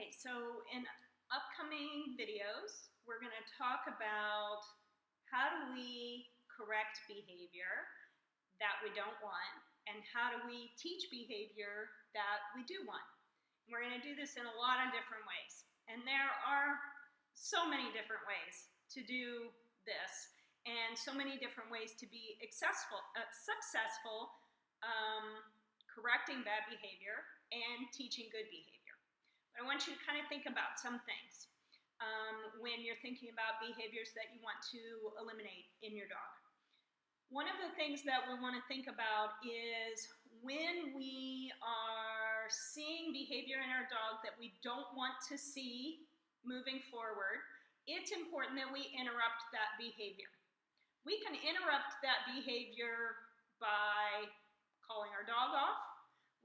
Okay, so in upcoming videos, we're going to talk about how do we correct behavior that we don't want, and how do we teach behavior that we do want. And we're going to do this in a lot of different ways. And there are so many different ways to do this, and so many different ways to be successful correcting bad behavior and teaching good behavior. But I want you to kind of think about some things when you're thinking about behaviors that you want to eliminate in your dog. One of the things that we want to think about is when we are seeing behavior in our dog that we don't want to see moving forward, it's important that we interrupt that behavior. We can interrupt that behavior by calling our dog off.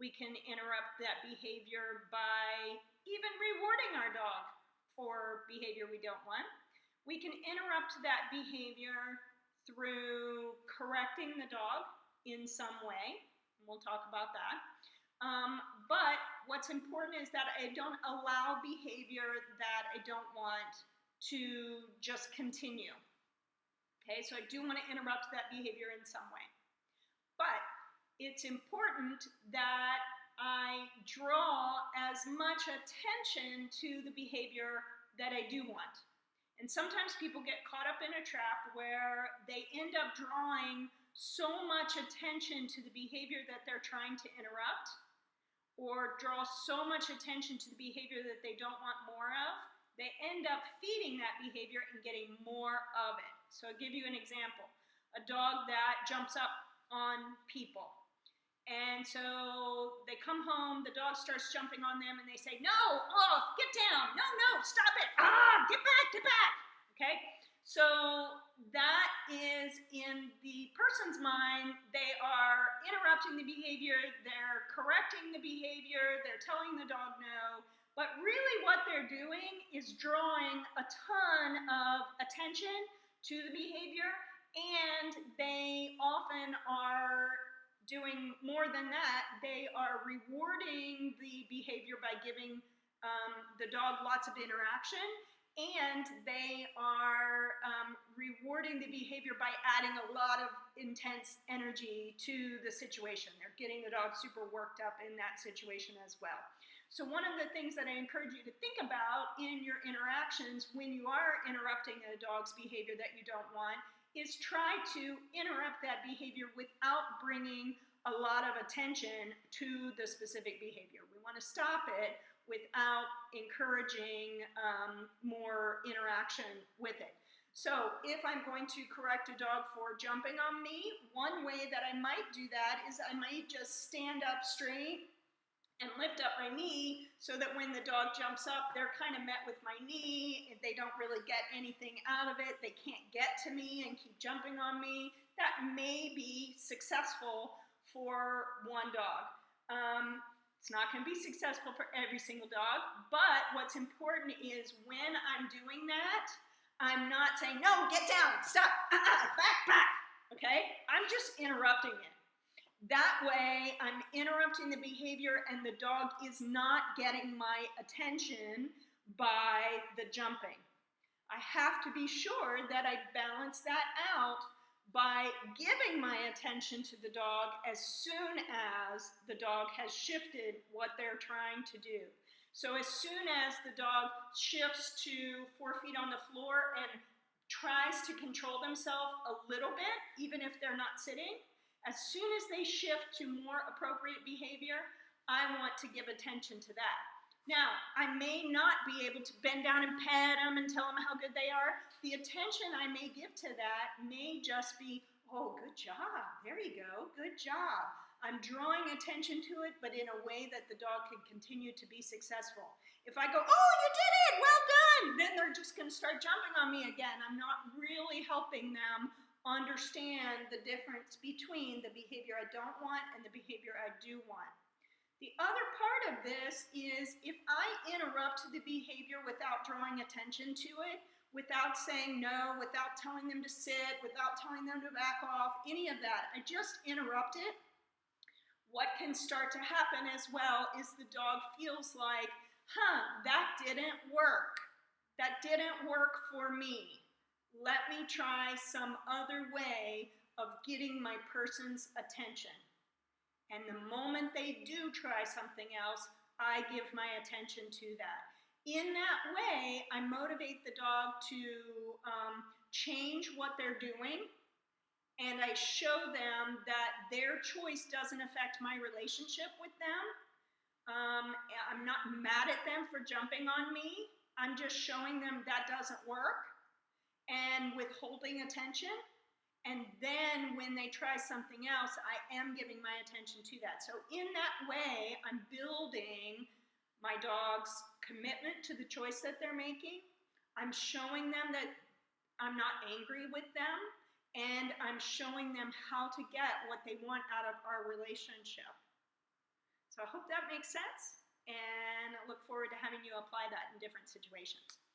We can interrupt that behavior by even rewarding our dog for behavior we don't want. We can interrupt that behavior through correcting the dog in some way. We'll talk about that. But what's important is that I don't allow behavior that I don't want to just continue. Okay, so I do want to interrupt that behavior in some way. But it's important that I draw as much attention to the behavior that I do want. And sometimes people get caught up in a trap where they end up drawing so much attention to the behavior that they're trying to interrupt, or draw so much attention to the behavior that they don't want more of, they end up feeding that behavior and getting more of it. So I'll give you an example. A dog that jumps up on people. And so they come home, the dog starts jumping on them, and they say, no, off, get down, no, stop it, get back, okay? So that is in the person's mind, they are interrupting the behavior, they're correcting the behavior, they're telling the dog no, but really what they're doing is drawing a ton of attention to the behavior, and they often are doing more than that. They are rewarding the behavior by giving the dog lots of interaction, and they are rewarding the behavior by adding a lot of intense energy to the situation. They're getting the dog super worked up in that situation as well. So one of the things that I encourage you to think about in your interactions when you are interrupting a dog's behavior that you don't want is try to interrupt that behavior without bringing a lot of attention to the specific behavior. We want to stop it without encouraging more interaction with it. So if I'm going to correct a dog for jumping on me, one way that I might do that is I might just stand up straight and lift up my knee so that when the dog jumps up, they're kind of met with my knee. If they don't really get anything out of it, they can't get to me and keep jumping on me. That may be successful for one dog. It's not going to be successful for every single dog, but what's important is when I'm doing that, I'm not saying, no, get down, stop, back, okay? I'm just interrupting it. That way, I'm interrupting the behavior and the dog is not getting my attention by the jumping. I have to be sure that I balance that out by giving my attention to the dog as soon as the dog has shifted what they're trying to do. So as soon as the dog shifts to 4 feet on the floor and tries to control themselves a little bit, even if they're not sitting, as soon as they shift to more appropriate behavior, I want to give attention to that. Now, I may not be able to bend down and pet them and tell them how good they are. The attention I may give to that may just be, oh, good job, there you go, good job. I'm drawing attention to it, but in a way that the dog can continue to be successful. If I go, oh, you did it, well done, then they're just going to start jumping on me again. I'm not really helping them understand the difference between the behavior I don't want and the behavior I do want. The other part of this is if I interrupt the behavior without drawing attention to it, without saying no, without telling them to sit, without telling them to back off, any of that, I just interrupt it. What can start to happen as well is the dog feels like that didn't work. That didn't work for me. Let me try some other way of getting my person's attention. And the moment they do try something else, I give my attention to that. In that way, I motivate the dog to change what they're doing, and I show them that their choice doesn't affect my relationship with them. I'm not mad at them for jumping on me. I'm just showing them that doesn't work and withholding attention. And then when they try something else, I am giving my attention to that. So in that way, I'm building my dog's commitment to the choice that they're making. I'm showing them that I'm not angry with them, and I'm showing them how to get what they want out of our relationship. So I hope that makes sense, and I look forward to having you apply that in different situations.